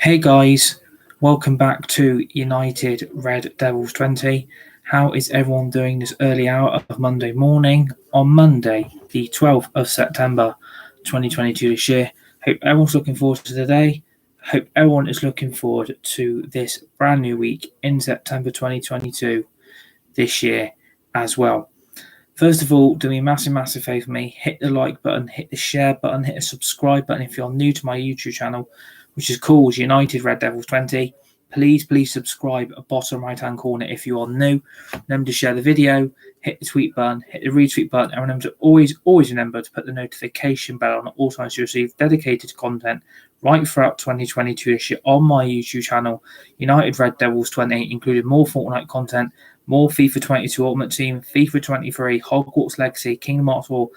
Hey guys, welcome back to United Red Devils 20. How is everyone doing this early hour of Monday morning on Monday, the 12th of September 2022 this year? Hope everyone's looking forward to today. Hope everyone is looking forward to this brand new week in September 2022 this year as well. First of all, do me a massive favour for me. Hit the like button, hit the share button, hit the subscribe button if you're new to my YouTube channel, which is called United Red Devils 20. Please subscribe at bottom right hand corner if you are new. Remember to share the video, hit the tweet button, hit the retweet button, and remember to always remember to put the notification bell on at all times to receive dedicated content right throughout 2022 this year on my YouTube channel, United Red Devils 20, including more Fortnite content, more FIFA 22 Ultimate Team, FIFA 23, Hogwarts Legacy, Kingdom Hearts 4,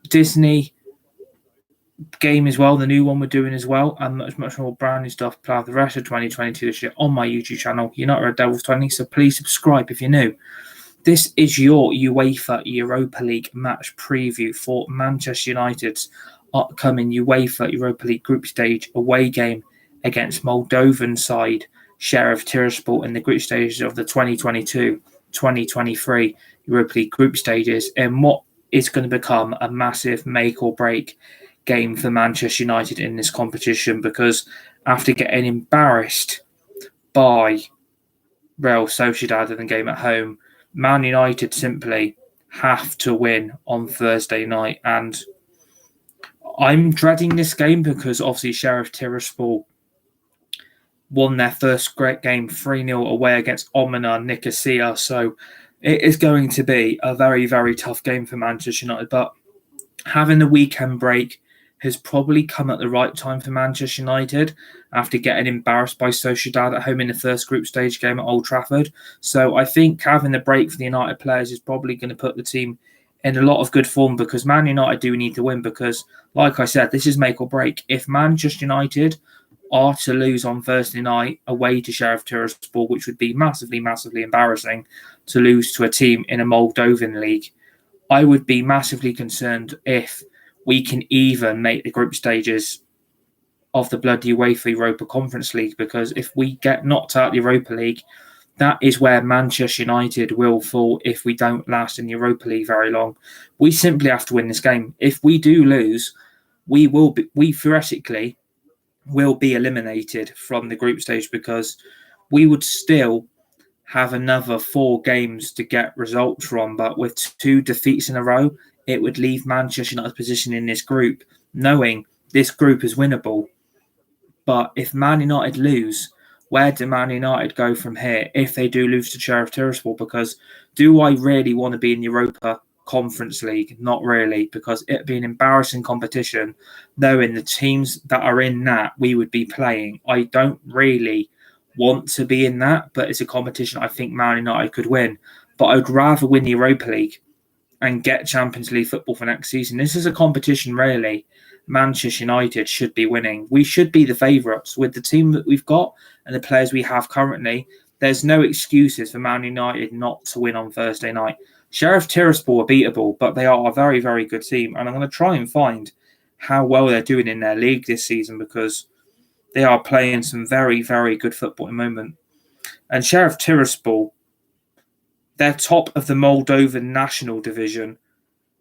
Disney game as well, the new one we're doing as well, and much more brand new stuff planned the rest of 2022 this year on my YouTube channel, United Red Devils 20. So please subscribe if you're new. This is your UEFA Europa League match preview for Manchester United's upcoming UEFA Europa League group stage away game against Moldovan side Sheriff Tiraspol in the group stages of the 2022-2023 Europa League group stages, and what is going to become a massive make or break game for Manchester United in this competition, because after getting embarrassed by Real Sociedad in the game at home, Man United simply have to win on Thursday night. And I'm dreading this game because obviously Sheriff Tiraspol won their first great game 3-0 away against Omana Nicosia. So it is going to be a very tough game for Manchester United. But having the weekend break has probably come at the right time for Manchester United after getting embarrassed by Sociedad at home in the first group stage game at Old Trafford. So I think having the break for the United players is probably going to put the team in a lot of good form, because Man United do need to win, because, like I said, this is make or break. If Manchester United are to lose on Thursday night away to Sheriff Tiraspol, which would be massively embarrassing to lose to a team in a Moldovan league, I would be massively concerned if we can even make the group stages of the bloody UEFA Europa Conference League, because if we get knocked out of the Europa League, that is where Manchester United will fall if we don't last in the Europa League very long. We simply have to win this game. If we do lose, we theoretically will be eliminated from the group stage, because we would still have another 4 games to get results from. But with 2 defeats in a row, it would leave Manchester United's position in this group, knowing this group is winnable. But if Man United lose, where do Man United go from here if they do lose to Sheriff Tiraspol? Because do I really want to be in the Europa Conference League? Not really, because it'd be an embarrassing competition, knowing the teams that are in that we would be playing. I don't really want to be in that, but it's a competition I think Man United could win. But I'd rather win the Europa League and get Champions League football for next season. This is a competition, really, Manchester United should be winning. We should be the favourites with the team that we've got and the players we have currently. There's no excuses for Man United not to win on Thursday night. Sheriff Tiraspol are beatable, but they are a very good team, and I'm going to try and find how well they're doing in their league this season, because they are playing some very good football at the moment. And Sheriff Tiraspol, they're top of the Moldovan national division.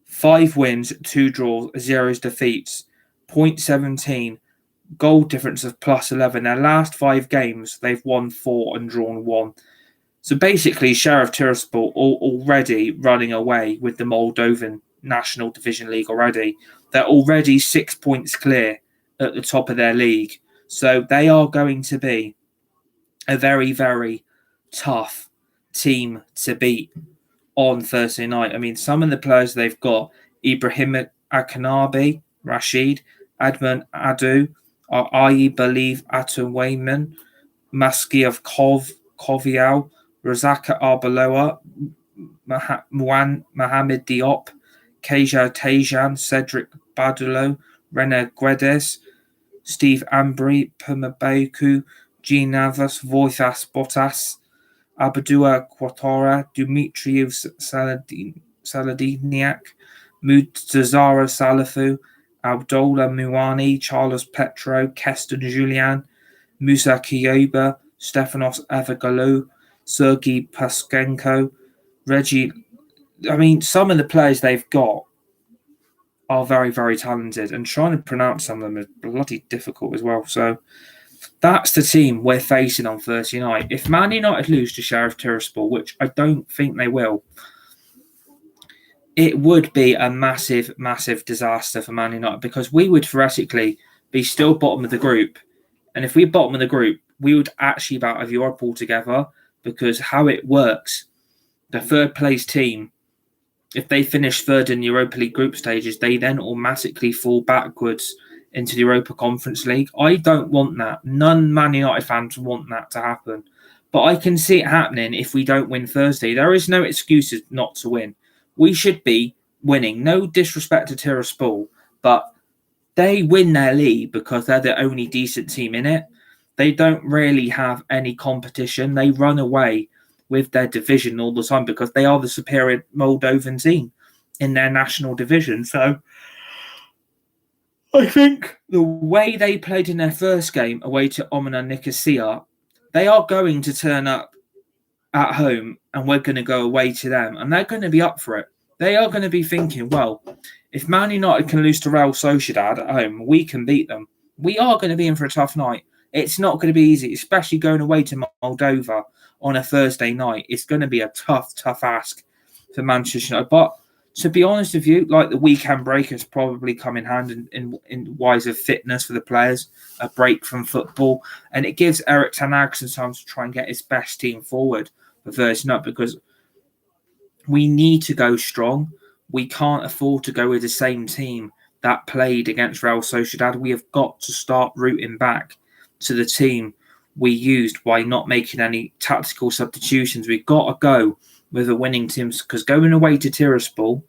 5 wins, 2 draws, 0 defeats, 0.17, goal difference of plus 11. Their last 5 games, they've won 4 and drawn 1. So basically, Sheriff Tiraspol already running away with the Moldovan National Division League already. They're already 6 points clear at the top of their league. So they are going to be a very tough team to beat on Thursday night. I mean, some of the players they've got: Ibrahim Akanabi, Rashid, Adman Adu, I believe Atawayman, Maskiov Kovial, Razaka Arbaloa, Mohamed Diop, Keja Tejan, Cedric Badulo, Rene Guedes, Steve Ambry, Pumabeku, Jean Navas, Voitas Bottas, Abdua Quatora, Dimitriu Saladiniak, Mutazara Salafu, Abdola Muani, Charles Petro, Keston Julian, Musa Kiyaba, Stefanos Avagalou, Sergei Paskenko, Reggie. I mean, some of the players they've got are very, very talented, and trying to pronounce some of them is bloody difficult as well. So that's the team we're facing on Thursday night. If Man United lose to Sheriff Tiraspol, which I don't think they will, it would be a massive, massive disaster for Man United, because we would theoretically be still bottom of the group. And if we're bottom of the group, we would actually be out of Europe altogether, because how it works, the third place team, if they finish third in the Europa League group stages, they then automatically fall backwards into the Europa Conference League. I don't want that. None Man United fans want that to happen. But I can see it happening if we don't win Thursday. There is no excuses not to win. We should be winning. No disrespect to Tiraspol, but they win their league because they're the only decent team in it. They don't really have any competition. They run away with their division all the time because they are the superior Moldovan team in their national division. So I think the way they played in their first game away to Omena Nicosia, they are going to turn up at home and we're going to go away to them, and they're going to be up for it. They are going to be thinking, well, if Man United can lose to Real Sociedad at home, we can beat them. We are going to be in for a tough night. It's not going to be easy, especially going away to Moldova on a Thursday night. It's going to be a tough, tough ask for Manchester United. But to be honest with you, like, the weekend break has probably come in hand in wise of fitness for the players, a break from football, and it gives Erik ten Hag some time to try and get his best team forward for Thursday night, because we need to go strong. We can't afford to go with the same team that played against Real Sociedad. We have got to start rooting back to the team we used by not making any tactical substitutions. We've got to go with a winning team, because going away to Tiraspol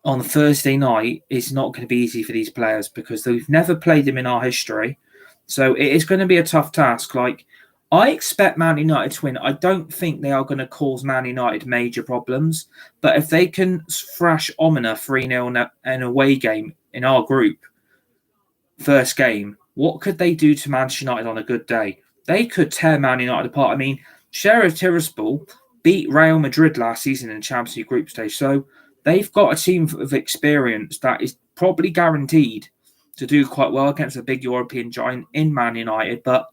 on Thursday night is not going to be easy for these players, because we've never played them in our history. So it is going to be a tough task. Like, I expect Man United to win. I don't think they are going to cause Man United major problems. But if they can thrash Omena 3-0 in an away game in our group, first game, what could they do to Manchester United on a good day? They could tear Man United apart. I mean, Sheriff Tiraspol beat Real Madrid last season in the Champions League group stage. So they've got a team of experience that is probably guaranteed to do quite well against a big European giant in Man United. But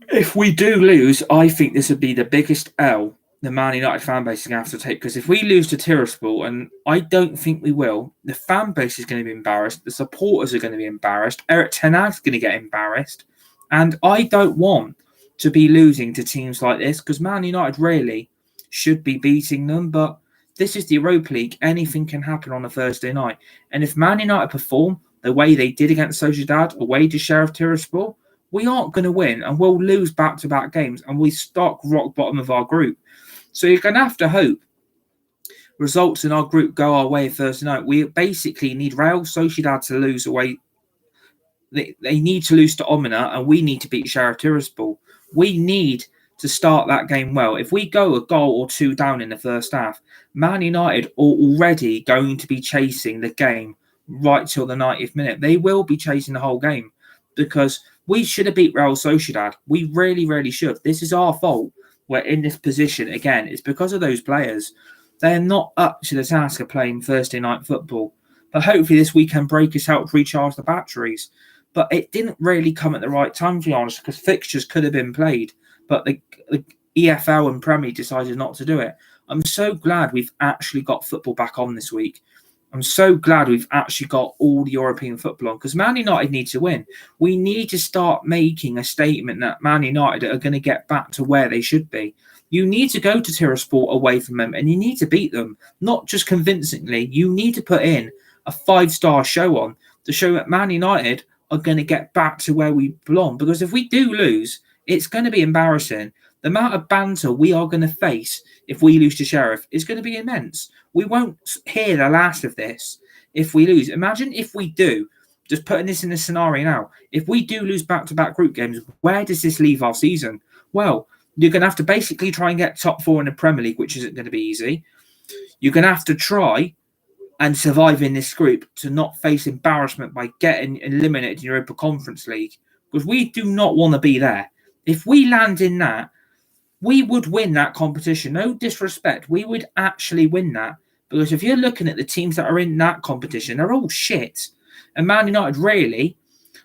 if we do lose, I think this would be the biggest L the Man United fan base is going to have to take. Because if we lose to Tiraspol, and I don't think we will, the fan base is going to be embarrassed. The supporters are going to be embarrassed. Erik ten Hag's going to get embarrassed. And I don't want to be losing to teams like this, because Man United really should be beating them. But this is the Europa League. Anything can happen on a Thursday night. And if Man United perform the way they did against Sociedad, away to Sheriff Tiraspol, we aren't going to win, and we'll lose back-to-back games, and we start rock bottom of our group. So you're going to have to hope results in our group go our way Thursday night. We basically need Real Sociedad to lose away. They need to lose to Omena, and we need to beat Sheriff Tiraspol. We need to start that game well. If we go a goal or two down in the first half, Man United are already going to be chasing the game right till the 90th minute. They will be chasing the whole game, because we should have beat Real Sociedad. We really, really should. This is our fault. We're in this position again. It's because of those players. They're not up to the task of playing Thursday night football. But hopefully this weekend break has helped recharge the batteries. But it didn't really come at the right time, to be honest, because fixtures could have been played. But the EFL and Premier decided not to do it. I'm so glad we've actually got football back on this week. I'm so glad we've actually got all the European football on, because Man United need to win. We need to start making a statement that Man United are going to get back to where they should be. You need to go to Tiraspol away from them, and you need to beat them, not just convincingly. You need to put in a 5-star show on to show that Man United are going to get back to where we belong. Because if we do lose, it's going to be embarrassing. The amount of banter we are going to face if we lose to Sheriff is going to be immense. We won't hear the last of this if we lose. Imagine if we do, just putting this in the scenario now, if we do lose back-to-back group games, where does this leave our season? Well, you're going to have to basically try and get top 4 in the Premier League, which isn't going to be easy. You're going to have to try and survive in this group to not face embarrassment by getting eliminated in Europa Conference League, because we do not want to be there. If we land in that, we would win that competition. No disrespect, we would actually win that, because if you're looking at the teams that are in that competition, they're all shit. And Man United really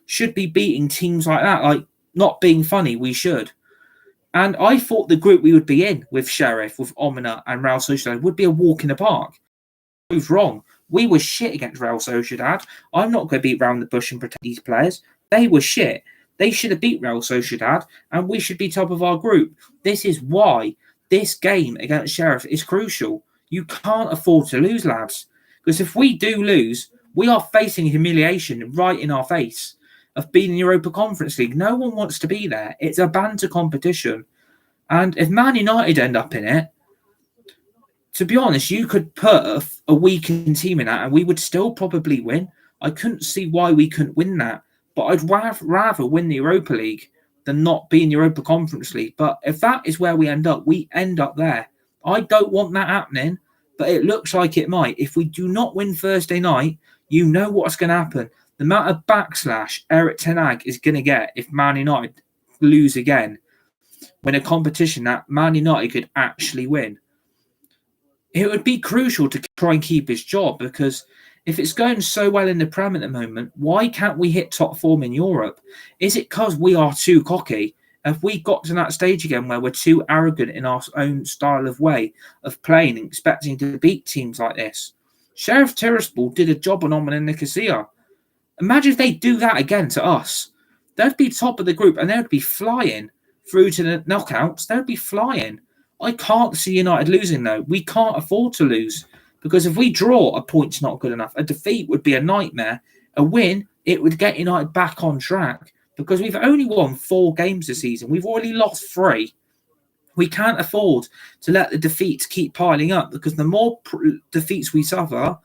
should be beating teams like that. Like, not being funny, we should. And I thought the group we would be in with Sheriff, with Omina and Real Sociedad would be a walk in the park. I was wrong. We were shit against Real Sociedad. I'm not going to beat round the bush and protect these players. They were shit. They should have beat Real Sociedad, and we should be top of our group. This is why this game against Sheriff is crucial. You can't afford to lose, lads. Because if we do lose, we are facing humiliation right in our face of being in Europa Conference League. No one wants to be there. It's a banter competition. And if Man United end up in it, to be honest, you could put a weakened team in that and we would still probably win. I couldn't see why we couldn't win that. But I'd rather win the Europa League than not be in the Europa Conference League. But if that is where we end up there. I don't want that happening, but it looks like it might. If we do not win Thursday night, you know what's going to happen. The amount of backslash Erik ten Hag is going to get if Man United lose again, when a competition that Man United could actually win. It would be crucial to try and keep his job, because if it's going so well in the Prem at the moment, why can't we hit top form in Europe? Is it because we are too cocky? Have we got to that stage again where we're too arrogant in our own style of way of playing and expecting to beat teams like this? Sheriff Tiraspol did a job on Oman and Nicosia. Imagine if they do that again to us. They'd be top of the group and they'd be flying through to the knockouts. They'd be flying. I can't see United losing, though. We can't afford to lose, because if we draw, a point's not good enough. A defeat would be a nightmare. A win, it would get United back on track, because we've only won 4 games this season. We've already lost 3. We can't afford to let the defeats keep piling up, because the more defeats we suffer,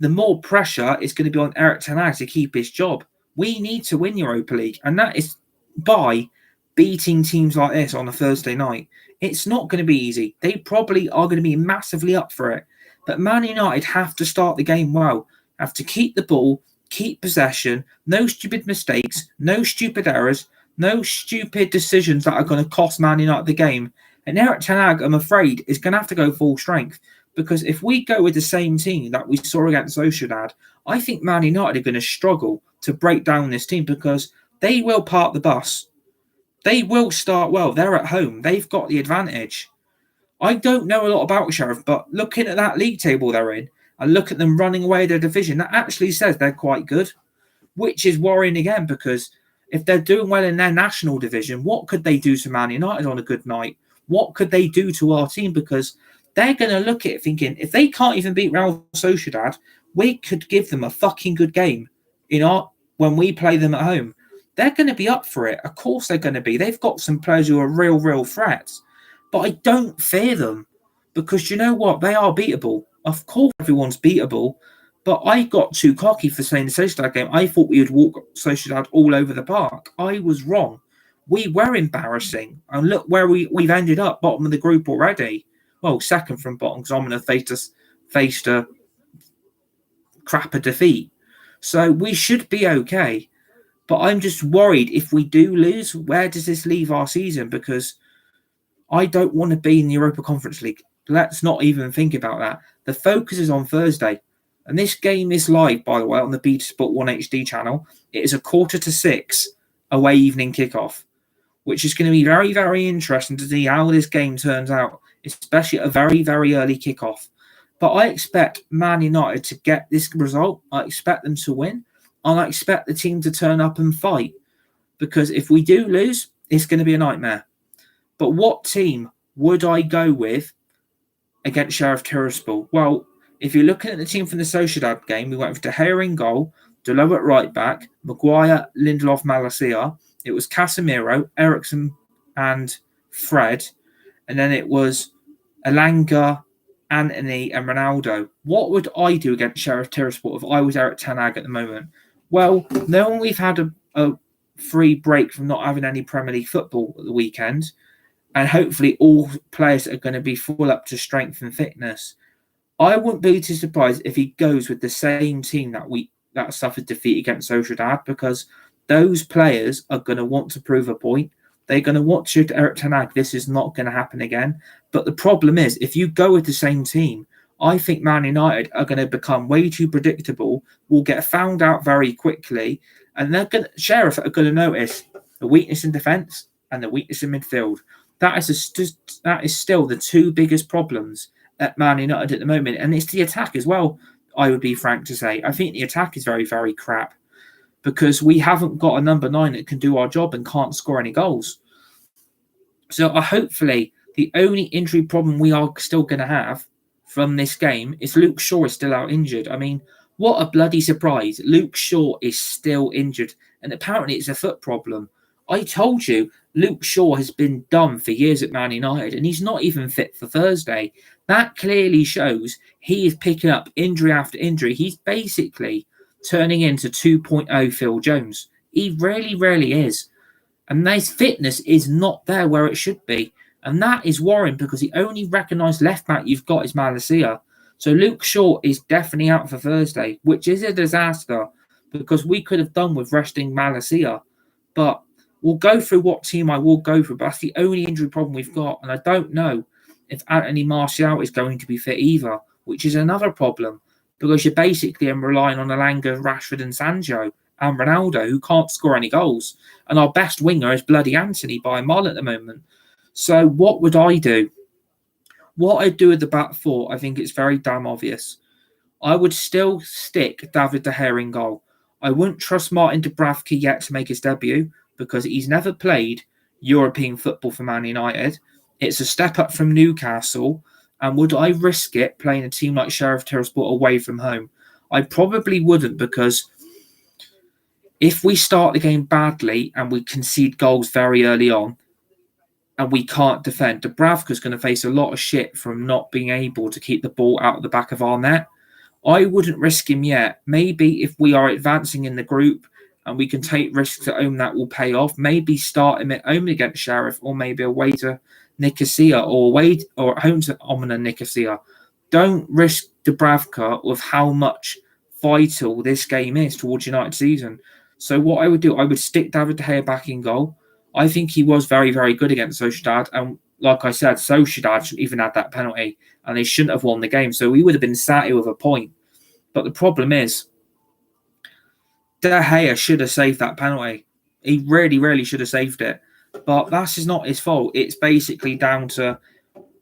the more pressure is going to be on Erik ten Hag to keep his job. We need to win Europa League, and that is by beating teams like this on a Thursday night. It's not going to be easy. They probably are going to be massively up for it. But Man United have to start the game well. Have to keep the ball, keep possession, no stupid mistakes, no stupid errors, no stupid decisions that are going to cost Man United the game. And Erik ten Hag, I'm afraid, is going to have to go full strength. Because if we go with the same team that we saw against Sociedad, I think Man United are going to struggle to break down this team, because they will park the bus. They will start well. They're at home. They've got the advantage. I don't know a lot about Sheriff, but looking at that league table they're in and look at them running away their division, that actually says they're quite good, which is worrying again, because if they're doing well in their national division, what could they do to Man United on a good night? What could they do to our team? Because they're going to look at it thinking, if they can't even beat Real Sociedad, we could give them a fucking good game when we play them at home. They're going to be up for it. Of course they're going to be. They've got some players who are real threats. But I don't fear them, because you know what? They are beatable. Of course everyone's beatable. But I got too cocky for saying the Sociedad game. I thought we would walk Sociedad all over the park. I was wrong. We were embarrassing. And look where we've ended up, bottom of the group already. Well, second from bottom, because Omina faced a crapper defeat. So we should be okay. But I'm just worried, if we do lose, where does this leave our season? Because I don't want to be in the Europa Conference League. Let's not even think about that. The focus is on Thursday. And this game is live, by the way, on the BT Sport 1 HD channel. It is a 5:45 away evening kickoff, which is going to be very, very interesting to see how this game turns out, especially at a very, very early kickoff. But I expect Man United to get this result. I expect them to win. And I expect the team to turn up and fight. Because if we do lose, it's going to be a nightmare. But what team would I go with against Sheriff Tiraspol? Well, if you're looking at the team from the Sociedad game, we went with De Gea in goal, Delo at right back, Maguire, Lindelof, Malacia. It was Casemiro, Eriksen and Fred. And then it was Elanga, Antony and Ronaldo. What would I do against Sheriff Tiraspol if I was Erik ten Hag at the moment? Well, knowing we've had a free break from not having any Premier League football at the weekend, and hopefully all players are going to be full up to strength and fitness, I wouldn't be too surprised if he goes with the same team that suffered defeat against Sociedad, because those players are going to want to prove a point. They're going to want to show to Eric Ten Hag this is not going to happen again. But the problem is, if you go with the same team, I think Man United are going to become way too predictable. Will get found out very quickly, and Sheriff are going to notice the weakness in defence and the weakness in midfield. That is still the two biggest problems at Man United at the moment, and it's the attack as well. I would be frank to say, I think the attack is very, very crap because we haven't got a number 9 that can do our job and can't score any goals. So hopefully, the only injury problem we are still going to have from this game is Luke Shaw is still out injured. I mean, what a bloody surprise! Luke Shaw is still injured, and apparently it's a foot problem. I told you, Luke Shaw has been done for years at Man United, and he's not even fit for Thursday. That clearly shows he is picking up injury after injury. He's basically turning into 2.0 Phil Jones. He really is. And his fitness is not there where it should be. And that is worrying because the only recognised left back you've got is Malacia. So Luke Shaw is definitely out for Thursday, which is a disaster because we could have done with resting Malacia. But we'll go through what team I will go for. But that's the only injury problem we've got. And I don't know if Anthony Martial is going to be fit either, which is another problem because you're basically relying on Elanga, Rashford and Sancho and Ronaldo, who can't score any goals. And our best winger is bloody Anthony by a mile at the moment. So what would I do? What I'd do with the back four, I think it's very damn obvious. I would still stick David De Gea in goal. I wouldn't trust Martin Dubravka yet to make his debut because he's never played European football for Man United. It's a step up from Newcastle. And would I risk it playing a team like Sheriff Tiraspol away from home? I probably wouldn't because if we start the game badly and we concede goals very early on and we can't defend, Dubravka's going to face a lot of shit from not being able to keep the ball out of the back of our net. I wouldn't risk him yet. Maybe if we are advancing in the group and we can take risks at home that will pay off, maybe start him at home against Sheriff or maybe away to Nicosia or away or at home to Omena Nicosia. Don't risk Dubravka with how much vital this game is towards United's season. So what I would do, I would stick David De Gea back in goal. I think he was very, very good against Sociedad. And like I said, Sociedad shouldn't even have that penalty and they shouldn't have won the game. So we would have been sat here with a point. But the problem is, De Gea should have saved that penalty. He really should have saved it. But that's just not his fault. It's basically down to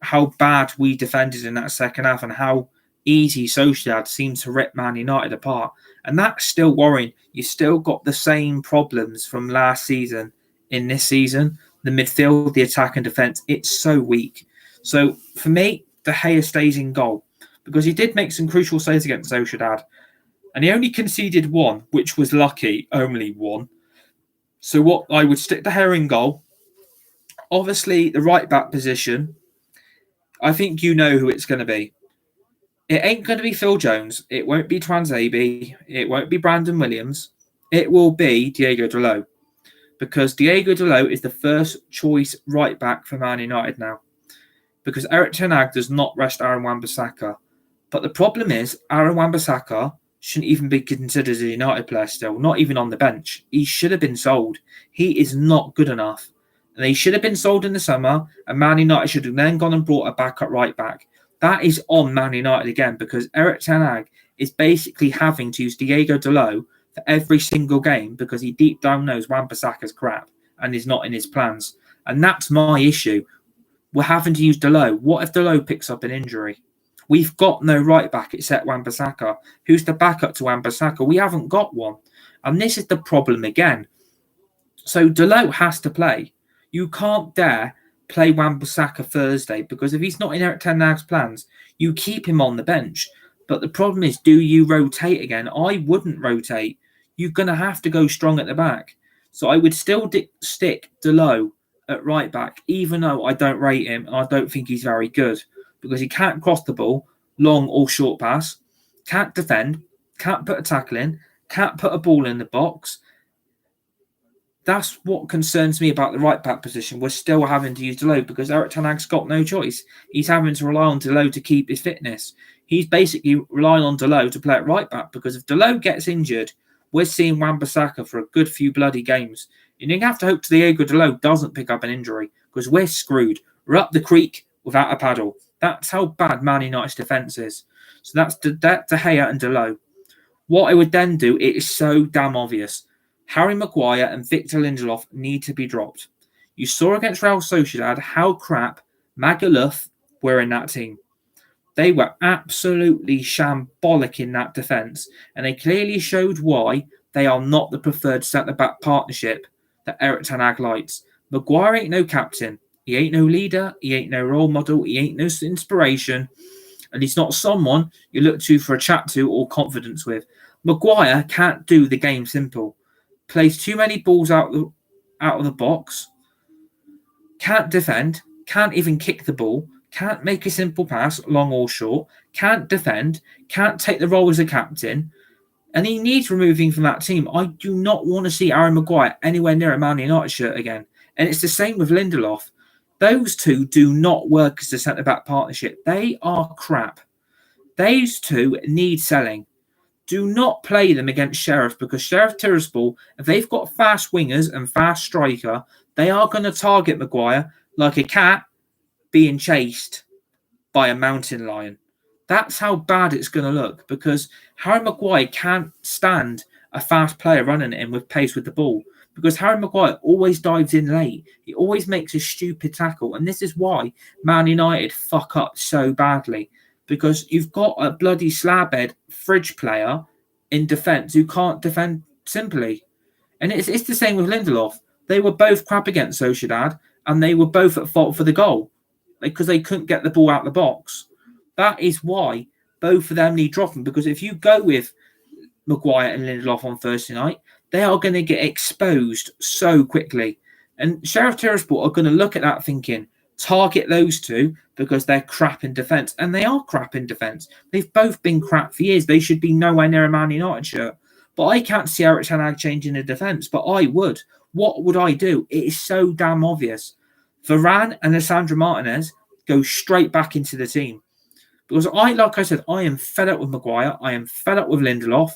how bad we defended in that second half and how easy Sociedad seemed to rip Man United apart. And that's still worrying. You still got the same problems from last season in this season. The midfield, the attack and defence, it's so weak. So for me, De Gea stays in goal because he did make some crucial saves against Sociedad. And he only conceded one, which was lucky, only one. So what I would stick De Gea in goal. Obviously, the right back position, I think you know who it's going to be. It ain't going to be Phil Jones. It won't be Twanzebe. It won't be Brandon Williams. It will be Diego Dalot. Because Diego Dalot is the first choice right back for Man United now. Because Eric Ten Hag does not rest Aaron Wan-Bissaka. But the problem is, Aaron Wan-Bissaka shouldn't even be considered as a United player still. Not even on the bench. He should have been sold. He is not good enough. And he should have been sold in the summer. And Man United should have then gone and brought a backup right back. That is on Man United again because Eric Ten Hag is basically having to use Diego Dalot for every single game because he deep down knows Wan-Bissaka's crap and is not in his plans. And that's my issue. We're having to use Dalot. What if Dalot picks up an injury? We've got no right back except Wan-Bissaka. Who's the backup to Wan-Bissaka? We haven't got one. And this is the problem again. So Dalot has to play. You can't dare play Wan-Bissaka Thursday because if he's not in Eric Ten Hag's plans, you keep him on the bench. But the problem is, do you rotate again? I wouldn't rotate. You're going to have to go strong at the back. So I would still stick Dalot at right back, even though I don't rate him and I don't think he's very good because he can't cross the ball, long or short pass, can't defend, can't put a tackle in, can't put a ball in the box. That's what concerns me about the right back position. We're still having to use Dalot because Eric Ten Hag's got no choice. He's having to rely on Dalot to keep his fitness. He's basically relying on Dalot to play at right back, because if Dalot gets injured, we're seeing Wan-Bissaka for a good few bloody games. And you have to hope Diego Dalot doesn't pick up an injury, because we're screwed. We're up the creek without a paddle. That's how bad Man United's defence is. So that's De Gea and Dalot. What I would then do, it is so damn obvious. Harry Maguire and Victor Lindelof need to be dropped. You saw against Real Sociedad how crap Magaluf were in that team. They were absolutely shambolic in that defence, and they clearly showed why they are not the preferred centre-back partnership that Eric Ten Hag likes. Maguire ain't no captain. He ain't no leader. He ain't no role model. He ain't no inspiration. And he's not someone you look to for a chat to or confidence with. Maguire can't do the game simple. Plays too many balls out of the box. Can't defend. Can't even kick the ball. Can't make a simple pass, long or short. Can't defend. Can't take the role as a captain. And he needs removing from that team. I do not want to see Aaron Maguire anywhere near a Man United shirt again. And it's the same with Lindelof. Those two do not work as a centre-back partnership. They are crap. Those two need selling. Do not play them against Sheriff, because Sheriff Tiraspol, if they've got fast wingers and fast striker, they are going to target Maguire like a cat being chased by a mountain lion. That's how bad it's going to look, because Harry Maguire can't stand a fast player running at him with pace with the ball, because Harry Maguire always dives in late. He always makes a stupid tackle, and this is why Man United fuck up so badly, because you've got a bloody slabhead fridge player in defence who can't defend simply. And it's the same with Lindelof. They were both crap against Sociedad, and they were both at fault for the goal because they couldn't get the ball out of the box. That is why both of them need dropping, because if you go with Maguire and Lindelof on Thursday night, they are going to get exposed so quickly. And Sheriff Tiraspol are going to look at that thinking, target those two because they're crap in defence. And they are crap in defence. They've both been crap for years. They should be nowhere near a Man United shirt. But I can't see Eric Ten Hag changing the defence, but I would. What would I do? It is so damn obvious. Varane and Lisandro Martinez go straight back into the team. Because like I said, I am fed up with Maguire. I am fed up with Lindelof.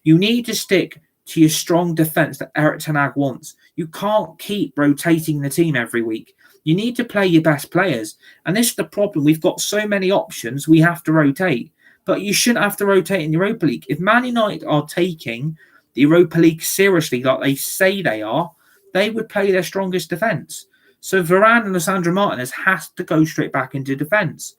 You need to stick to your strong defence that Eric Ten Hag wants. You can't keep rotating the team every week. You need to play your best players. And this is the problem. We've got so many options, we have to rotate. But you shouldn't have to rotate in Europa League. If Man United are taking the Europa League seriously, like they say they are, they would play their strongest defence. So Varane and Lisandro Martinez has to go straight back into defence.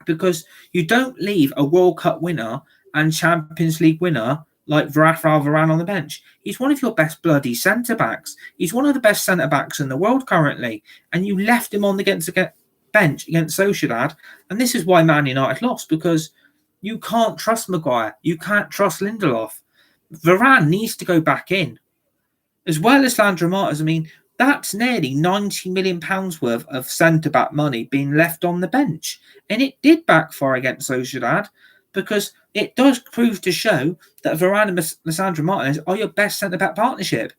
Because you don't leave a World Cup winner and Champions League winner like Rafael Varane on the bench. He's one of your best bloody centre-backs. He's one of the best centre-backs in the world currently. And you left him on the bench against Sociedad. And this is why Man United lost, because you can't trust Maguire. You can't trust Lindelof. Varane needs to go back in. As well as Lisandro Martinez, I mean, that's nearly £90 million worth of centre-back money being left on the bench. And it did backfire against Sociedad, because it does prove to show that Varane and Lisandro Martinez are your best centre-back partnership.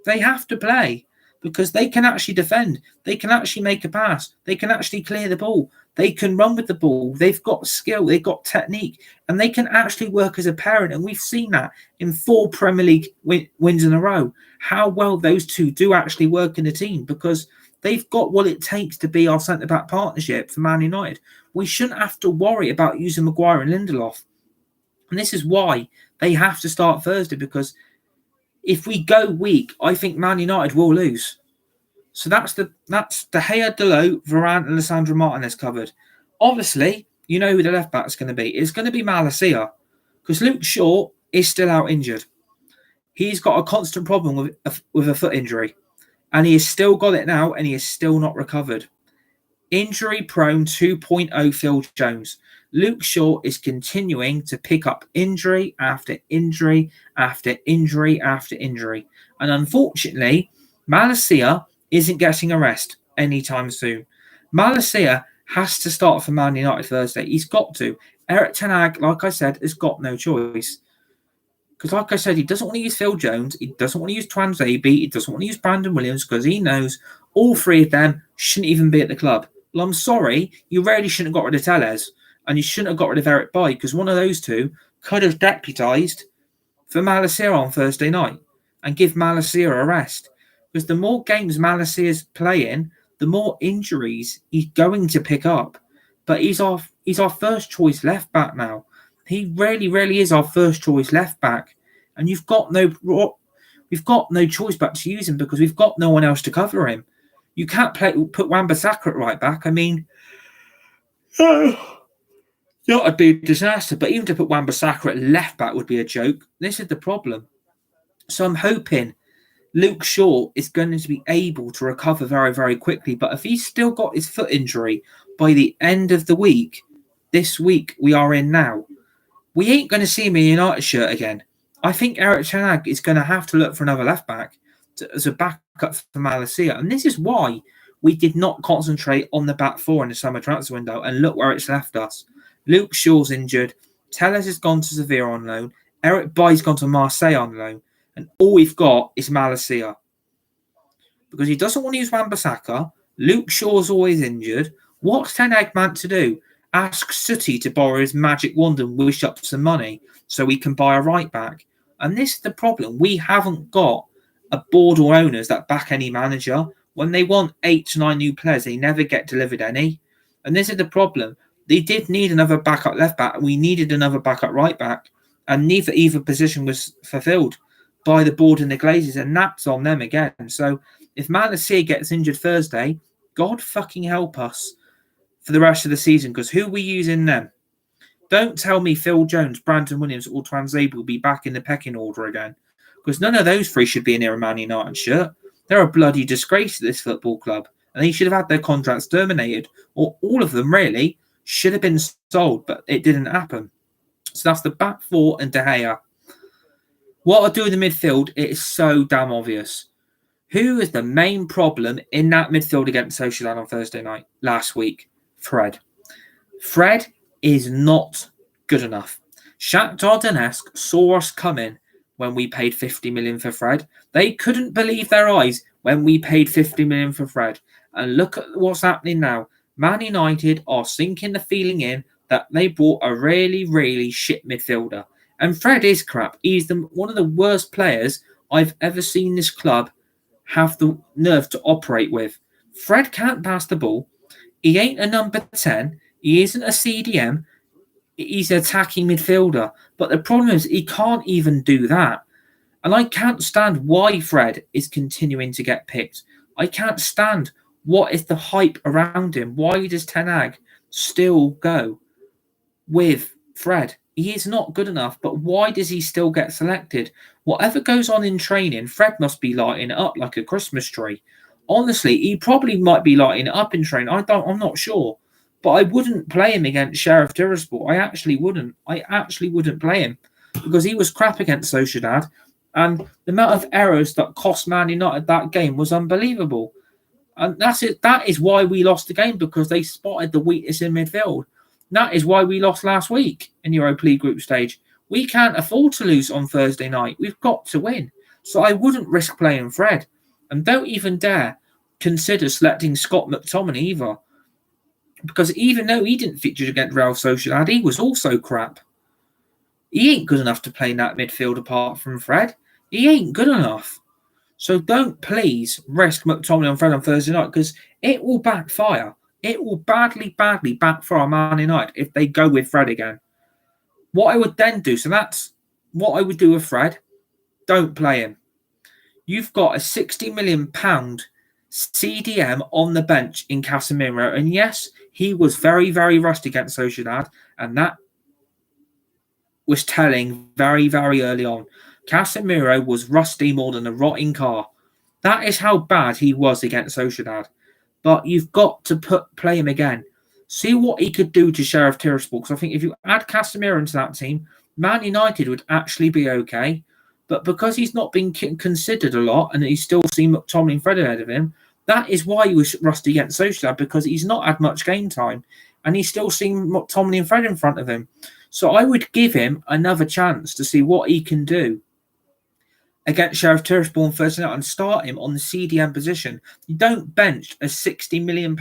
They have to play, because they can actually defend. They can actually make a pass. They can actually clear the ball. They can run with the ball. They've got skill. They've got technique. And they can actually work as a pairing. And we've seen that in 4 Premier League wins in a row, how well those two do actually work in a team, because they've got what it takes to be our centre-back partnership for Man United. We shouldn't have to worry about using Maguire and Lindelof. And this is why they have to start Thursday, because if we go weak, I think Man United will lose. So that's De Gea, Dalot, Varane and Lisandro Martinez covered. Obviously, you know who the left back is going to be. It's going to be Malacia, because Luke Shaw is still out injured. He's got a constant problem with a foot injury, and he has still got it now, and he is still not recovered. Injury-prone 2.0 Phil Jones. Luke Shaw is continuing to pick up injury after injury after injury after injury. And unfortunately, Malacia isn't getting a rest anytime soon. Malacia has to start for Man United Thursday. He's got to. Eric Ten Hag, like I said, has got no choice. Because like I said, he doesn't want to use Phil Jones. He doesn't want to use Twanzebe. He doesn't want to use Brandon Williams, because he knows all 3 of them shouldn't even be at the club. Well, I'm sorry, you really shouldn't have got rid of Tellez. and you shouldn't have got rid of Eric Bailly, because one of those two could have deputised for Malacia on Thursday night and give Malacia a rest. Because the more games Malacia's playing, the more injuries he's going to pick up. But he's our first choice left back now. He really is our first choice left back, and we've got no choice but to use him because we've got no one else to cover him. You can't put Wan-Bissaka at right back. I mean, that would be a disaster. But even to put Wan-Bissaka at left back would be a joke. This is the problem. So I'm hoping Luke Shaw is going to be able to recover very, very quickly. But if he's still got his foot injury by the end of the week, this week we are in now, we ain't going to see him in a United shirt again. I think Erik ten Hag is going to have to look for another left back as a backup for Malacia. And this is why we did not concentrate on the back four in the summer transfer window. And look where it's left us. Luke Shaw's injured. Telles has gone to Sevilla on loan. Eric Bailly's gone to Marseille on loan. And all we've got is Malacia. Because he doesn't want to use Wan-Bissaka. Luke Shaw's always injured. What's Ten Hag meant to do? Ask Sooty to borrow his magic wand and wish up some money so we can buy a right back. And this is the problem. We haven't got a board or owners that back any manager. When they want 8 to 9 new players, they never get delivered any. And this is the problem. They did need another backup left back. We needed another backup right back. And neither either position was fulfilled by the board and the Glazers. And that's on them again. So if Malacia gets injured Thursday, God fucking help us for the rest of the season. Because who are we using then? Don't tell me Phil Jones, Brandon Williams, or Twansable will be back in the pecking order again. Because none of those three should be in a Man United shirt. They're a bloody disgrace to this football club. And they should have had their contracts terminated. Or all of them, really, should have been sold. But it didn't happen. So that's the back four and De Gea. What I do in the midfield, it is so damn obvious. Who is the main problem in that midfield against Sociedad on Thursday night last week? Fred. Fred is not good enough. Shakhtar Donetsk saw us coming when we paid 50 million for Fred. They couldn't believe their eyes when we paid 50 million for Fred. And look at what's happening now. Man United are sinking the feeling in that they bought a really shit midfielder. And Fred is crap. He's one of the worst players I've ever seen this club have the nerve to operate with. Fred can't pass the ball. He ain't a number 10. He isn't a CDM. He's an attacking midfielder. But the problem is he can't even do that. And I can't stand why Fred is continuing to get picked. I can't stand what is the hype around him. Why does Ten Hag still go with Fred? He is not good enough, but why does he still get selected? Whatever goes on in training, Fred must be lighting it up like a Christmas tree. Honestly, he probably might be lighting it up in training. I'm not sure. But I wouldn't play him against Sheriff Tiraspol. I actually wouldn't play him because he was crap against Sociedad. And the amount of errors that cost Man United that game was unbelievable. And that's it. That is why we lost the game, because they spotted the weakness in midfield. That is why we lost last week in Europa League group stage. We can't afford to lose on Thursday night. We've got to win. So I wouldn't risk playing Fred. And don't even dare consider selecting Scott McTominay either. Because even though he didn't feature against Real Sociedad, he was also crap. He ain't good enough to play in that midfield apart from Fred. He ain't good enough. So don't please risk McTominay on Fred on Thursday night, because it will backfire. It will badly backfire Man United if they go with Fred again. What I would then do, so that's what I would do with Fred. Don't play him. You've got a £60 million CDM on the bench in Casemiro. And yes, he was very rusty against Sociedad. And that was telling very early on. Casemiro was rusty more than a rotting car. That is how bad he was against Sociedad. But you've got to play him again. See what he could do to Sheriff Tiraspol. Because I think if you add Casemiro into that team, Man United would actually be okay. But because he's not been considered a lot and he's still seen McTominay and Fred ahead of him, that is why he was rusty against Sociedad, because he's not had much game time and he's still seen McTominay and Fred in front of him. So I would give him another chance to see what he can do against Sheriff Tiraspol on Thursday night and start him on the CDM position. You don't bench a £60 million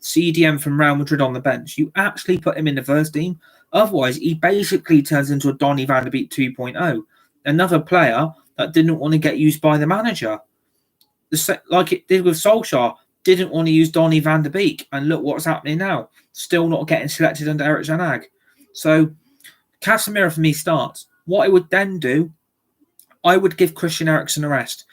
CDM from Real Madrid on the bench. You actually put him in the first team. Otherwise, he basically turns into a Donny van de Beek 2.0, another player that didn't want to get used by the manager. Like it did with Solskjaer, didn't want to use Donny van de Beek, and look what's happening now. Still not getting selected under Erik ten Hag. So Casemiro for me starts. What I would then do, I would give Christian Eriksen a rest.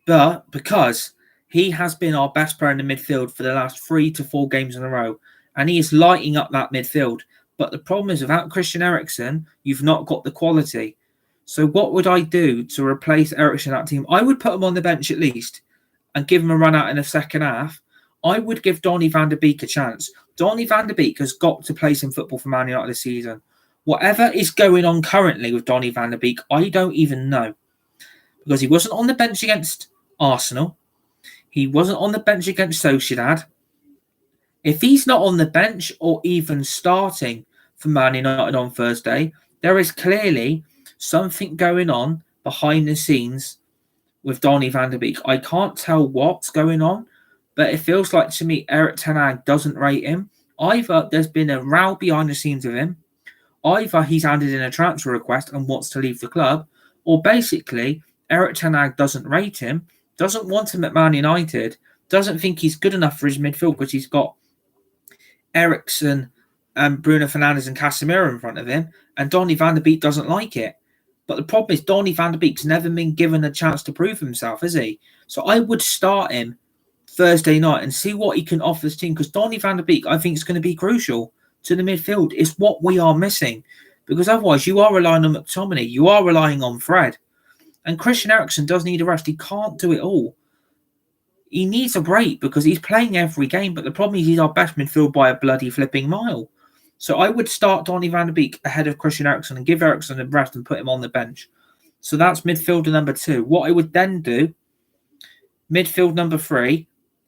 But because he has been our best player in the midfield for the last 3 to 4 games in a row, and he is lighting up that midfield. But the problem is, without Christian Eriksen, you've not got the quality. So what would I do to replace Eriksen in that team? I would put him on the bench at least and give him a run out in the second half. I would give Donny van de Beek a chance. Donny van de Beek has got to play some football for Man United this season. Whatever is going on currently with Donny van de Beek, I don't even know. Because he wasn't on the bench against Arsenal. He wasn't on the bench against Sociedad. If he's not on the bench or even starting for Man United on Thursday, there is clearly something going on behind the scenes with Donny van de Beek. I can't tell what's going on, but it feels like to me Erik ten Hag doesn't rate him. Either there's been a row behind the scenes with him, either he's handed in a transfer request and wants to leave the club, or basically Erik ten Hag doesn't rate him, doesn't want him at Man United, doesn't think he's good enough for his midfield because he's got Eriksen and Bruno Fernandes and Casemiro in front of him, and Donny van de Beek doesn't like it. But the problem is Donny van de Beek's never been given a chance to prove himself, has he? So I would start him Thursday night and see what he can offer this team, because Donny van de Beek, I think, is going to be crucial to the midfield. It's what we are missing, because otherwise you are relying on McTominay, you are relying on Fred. And Christian Eriksen does need a rest. He can't do it all. He needs a break because he's playing every game, but the problem is he's our best midfield by a bloody flipping mile. So I would start Donny van de Beek ahead of Christian Eriksen and give Eriksen a rest and put him on the bench. So that's midfielder number 2. What I would then do, midfield number 3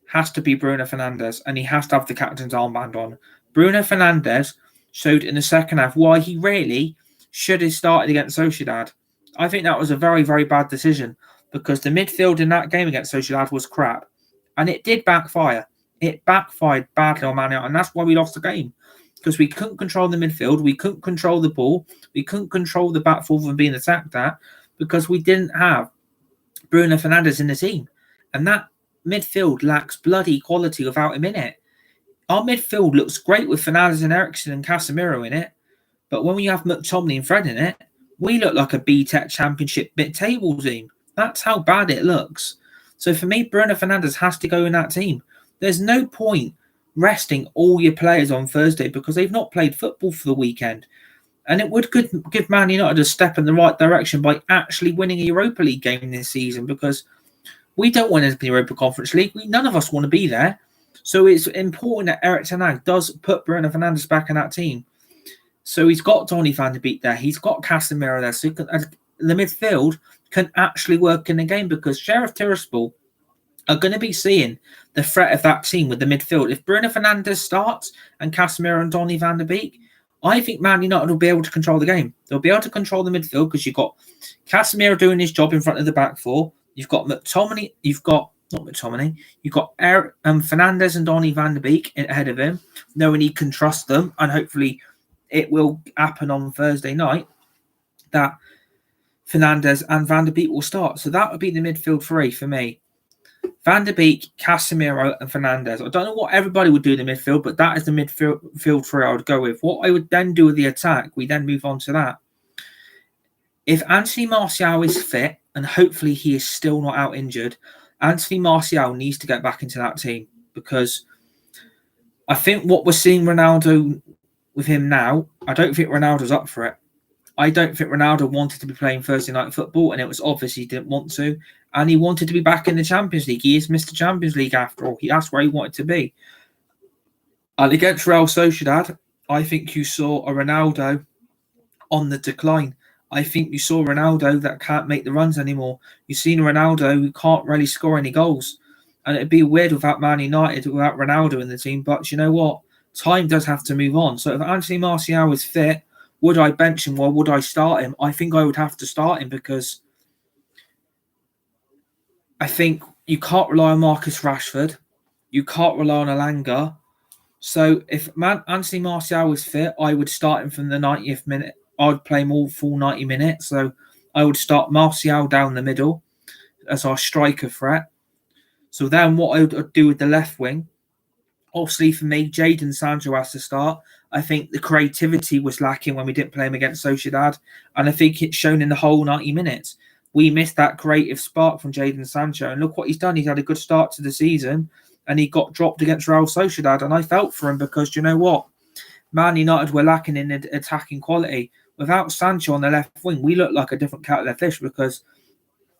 has to be Bruno Fernandes, and he has to have the captain's armband on. Bruno Fernandes showed in the second half why he really should have started against Sociedad. I think that was a very, very bad decision because the midfield in that game against Sociedad was crap. And it did backfire. It backfired badly on Man United, and that's why we lost the game. Because we couldn't control the midfield, we couldn't control the ball, we couldn't control the back four from being attacked at, because we didn't have Bruno Fernandes in the team. And that midfield lacks bloody quality without him in it. Our midfield looks great with Fernandes and Eriksen and Casemiro in it, but when we have McTominay and Fred in it, we look like a B-Tech Championship mid-table team. That's how bad it looks. So for me, Bruno Fernandes has to go in that team. There's no point resting all your players on Thursday because they've not played football for the weekend. And it would give Man United a step in the right direction by actually winning a Europa League game this season, because we don't want to be Europa Conference League. None of us want to be there. So it's important that Erik ten Hag does put Bruno Fernandes back in that team. So he's got Donny van de Beek there. He's got Casemiro there. So the midfield can actually work in the game, because Sheriff Tiraspol are going to be seeing the threat of that team with the midfield. If Bruno Fernandes starts and Casemiro and Donny van de Beek, I think Man United will be able to control the game. They'll be able to control the midfield because you've got Casemiro doing his job in front of the back four. You've got McTominay. You've got Fernandes and Donny van de Beek ahead of him, knowing he can trust them, and hopefully it will happen on Thursday night that Fernandes and Van de Beek will start. So that would be the midfield 3 for me. Van de Beek, Casemiro and Fernandes. I don't know what everybody would do in the midfield, but that is the midfield 3 I would go with. What I would then do with the attack, we then move on to that. If Anthony Martial is fit, and hopefully he is still not out injured, Anthony Martial needs to get back into that team, because I think what we're seeing Ronaldo with him now, I don't think Ronaldo's up for it. I don't think Ronaldo wanted to be playing Thursday night football, and it was obvious he didn't want to. And he wanted to be back in the Champions League. He is Mr. Champions League after all. That's where he wanted to be. And against Real Sociedad, I think you saw a Ronaldo on the decline. I think you saw Ronaldo that can't make the runs anymore. You've seen Ronaldo who can't really score any goals. And it'd be weird without Man United, without Ronaldo in the team. But you know what? Time does have to move on. So if Anthony Martial is fit, would I bench him or would I start him? I think I would have to start him, because I think you can't rely on Marcus Rashford. You can't rely on Alanga. So if Anthony Martial was fit, I would start him from the 90th minute. I'd play him all full 90 minutes. So I would start Martial down the middle as our striker threat. So then what I would do with the left wing, obviously for me, Jadon Sancho has to start. I think the creativity was lacking when we didn't play him against Sociedad. And I think it's shown in the whole 90 minutes. We missed that creative spark from Jadon Sancho. And look what he's done. He's had a good start to the season. And he got dropped against Real Sociedad. And I felt for him because, you know what? Man United were lacking in attacking quality. Without Sancho on the left wing, we looked like a different kettle of fish because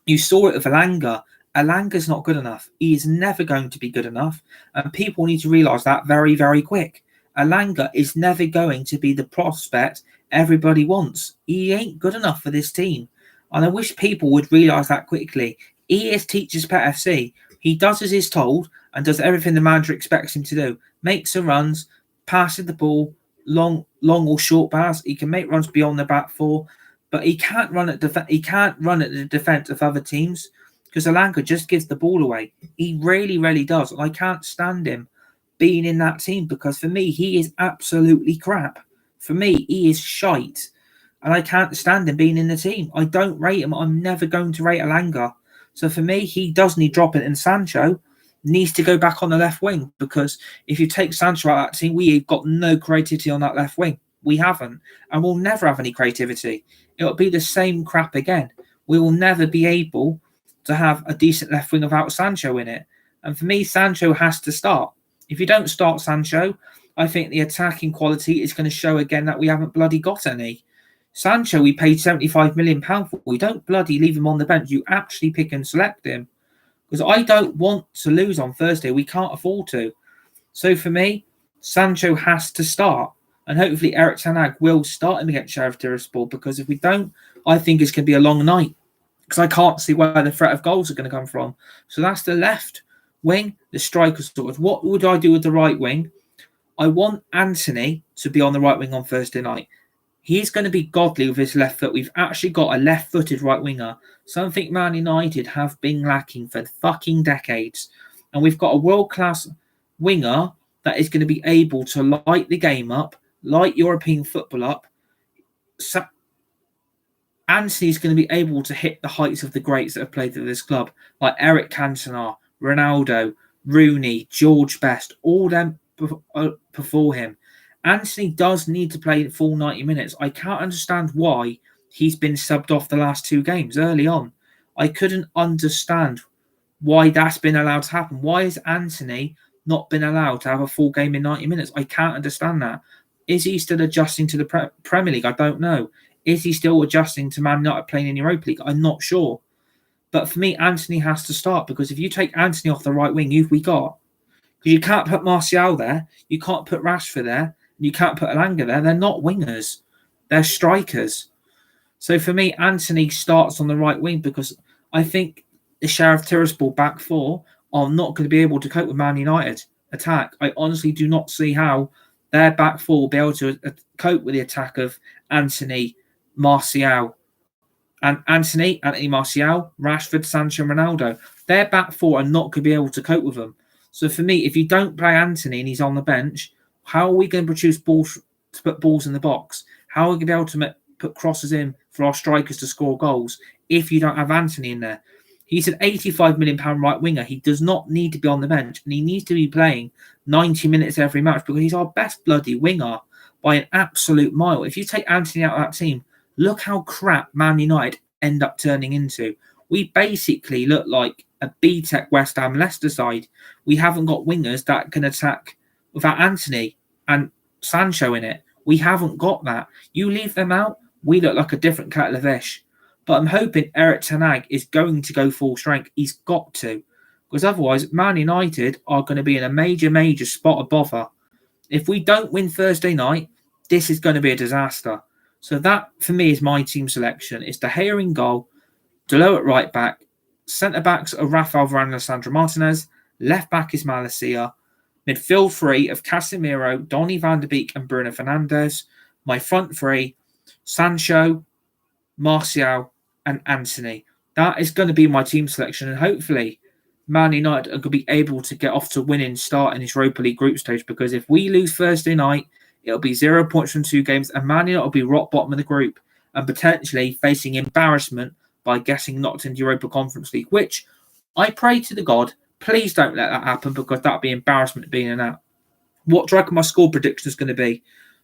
you saw it with Alanga. Alanga's not good enough. He is never going to be good enough. And people need to realise that very, very quick. Alanga is never going to be the prospect everybody wants. He ain't good enough for this team. And I wish people would realise that quickly. He is teacher's pet FC. He does as he's told and does everything the manager expects him to do. Makes the runs, passes the ball, long or short pass. He can make runs beyond the back four, but he can't run at he can't run at the defence of other teams because Alanga just gives the ball away. He really, really does. And I can't stand him being in that team because for me, he is absolutely crap. For me, he is shite. And I can't stand him being in the team. I don't rate him. I'm never going to rate Alanga. So for me, he does need dropping. And Sancho needs to go back on the left wing because if you take Sancho out of that team, we've got no creativity on that left wing. We haven't. And we'll never have any creativity. It'll be the same crap again. We will never be able to have a decent left wing without Sancho in it. And for me, Sancho has to start. If you don't start Sancho, I think the attacking quality is going to show again that we haven't bloody got any. Sancho, we paid £75 million for. We don't bloody leave him on the bench. You actually pick and select him. Because I don't want to lose on Thursday. We can't afford to. So for me, Sancho has to start. And hopefully Erik ten Hag will start him against Sheriff Tiraspol. Because if we don't, I think it's going to be a long night. Because I can't see where the threat of goals are going to come from. So that's the left wing, the striker sorted. What would I do with the right wing? I want Anthony to be on the right wing on Thursday night. He's going to be godly with his left foot. We've actually got a left-footed right winger. Something Man United have been lacking for fucking decades. And we've got a world-class winger that is going to be able to light the game up, light European football up. So Anthony's going to be able to hit the heights of the greats that have played for this club, like Eric Cantona, Ronaldo, Rooney, George Best, all them before him. Anthony does need to play the full 90 minutes. I can't understand why he's been subbed off the last two games early on. I couldn't understand why that's been allowed to happen. Why has Anthony not been allowed to have a full game in 90 minutes? I can't understand that. Is he still adjusting to the Premier League? I don't know. Is he still adjusting to Man United playing in Europa League? I'm not sure. But for me, Anthony has to start because if you take Anthony off the right wing, who've we got? Because you can't put Martial there. You can't put Rashford there. You can't put Alanga there. They're not wingers. They're strikers. So for me, Anthony starts on the right wing because I think the Sheriff Tiraspol back four are not going to be able to cope with Man United attack. I honestly do not see how their back four will be able to cope with the attack of Anthony, Martial, and Anthony Martial, Rashford, Sancho, Ronaldo. Their back four are not going to be able to cope with them. So for me, if you don't play Anthony and he's on the bench, how are we going to produce balls to put balls in the box? How are we going to be able to put crosses in for our strikers to score goals if you don't have Anthony in there? He's an £85 million right winger. He does not need to be on the bench, and he needs to be playing 90 minutes every match because he's our best bloody winger by an absolute mile. If you take Anthony out of that team, look how crap Man United end up turning into. We basically look like a B-Tech West Ham Leicester side. We haven't got wingers that can attack without Anthony and Sancho in it. We haven't got that. You leave them out, we look like a different kettle of fish. But I'm hoping Erik ten Hag is going to go full strength. He's got to. Because otherwise, Man United are going to be in a major, major spot of bother. If we don't win Thursday night, this is going to be a disaster. So that, for me, is my team selection. It's De Gea in goal, Dalot at right back, centre-backs are Rafael Varane and Sandro Martinez, left back is Malacia, midfield three of Casemiro, Donny van de Beek and Bruno Fernandes. My front three, Sancho, Martial and Anthony. That is going to be my team selection, and hopefully Man United are going to be able to get off to a winning start in this Europa League group stage, because if we lose Thursday night, it'll be 0 points from 2 games, and Man United will be rock bottom of the group and potentially facing embarrassment by getting knocked into Europa Conference League, which I pray to the God, please don't let that happen, because that'd be embarrassment being in that. What do I reckon my score prediction is going to be?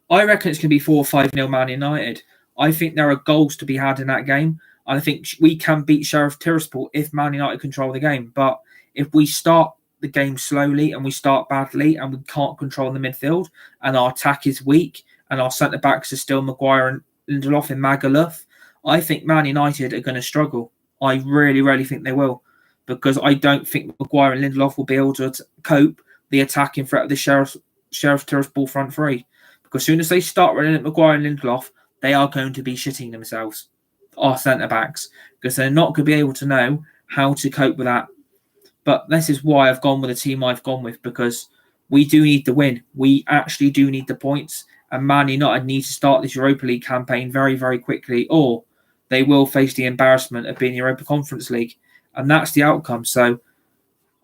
I reckon it's going to be 4 or 5-0 Man United. I think there are goals to be had in that game. I think we can beat Sheriff Tiraspol if Man United control the game. But if we start the game slowly and we start badly and we can't control the midfield and our attack is weak and our centre-backs are still Maguire and Lindelof and Magaluf, I think Man United are going to struggle. I really, really think they will, because I don't think Maguire and Lindelof will be able to cope the attacking threat of the Sheriff Tiraspol front three. Because as soon as they start running at Maguire and Lindelof, they are going to be shitting themselves, our centre-backs, because they're not going to be able to know how to cope with that. But this is why I've gone with the team I've gone with, because we do need the win. We actually do need the points, and Man United need to start this Europa League campaign very, very quickly, or they will face the embarrassment of being Europa Conference League, and that's the outcome. So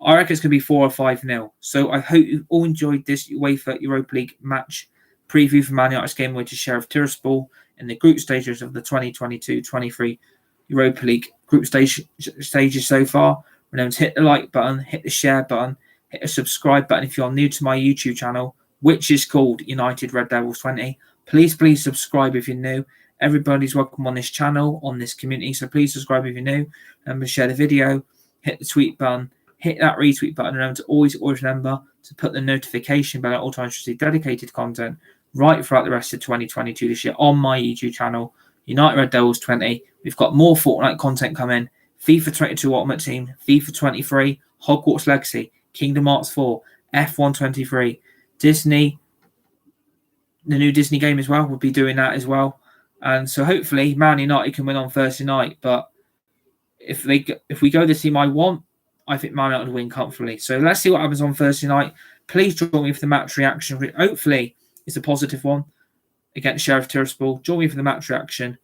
I reckon it's going to be 4 or 5-0. So I hope you all enjoyed this UEFA Europa League match preview for Man United's game with Sheriff Tiraspol in the group stages of the 2022-23 Europa League group stages so far. Remember to hit the like button, hit the share button, hit the subscribe button if you're new to my YouTube channel, which is called United Red Devils 20. Please subscribe if you're new. Everybody's welcome on this channel, on this community, so please subscribe if you're new. Remember to share the video, hit the tweet button, hit that retweet button, and remember to always remember to put the notification bell on all times to receive dedicated content right throughout the rest of 2022 this year on my YouTube channel, United Red Devils 20. We've got more Fortnite content coming. FIFA 22 Ultimate Team, FIFA 23, Hogwarts Legacy, Kingdom Hearts 4, F1 23, Disney, the new Disney game as well. We'll be doing that as well. And so hopefully Man United can win on Thursday night. But if we go the team I want, I think Man United will win comfortably. So let's see what happens on Thursday night. Please join me for the match reaction. Hopefully it's a positive one against Sheriff Tiraspol. Join me for the match reaction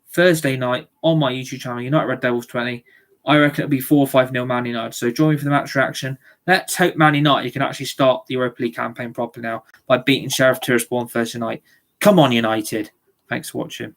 Thursday night on my YouTube channel, United Red Devils 20. I reckon it'll be 4 or 5-0 Man United. So join me for the match reaction. Let's hope Man United can actually start the Europa League campaign properly now by beating Sheriff Tiraspol on Thursday night. Come on, United. Thanks for watching.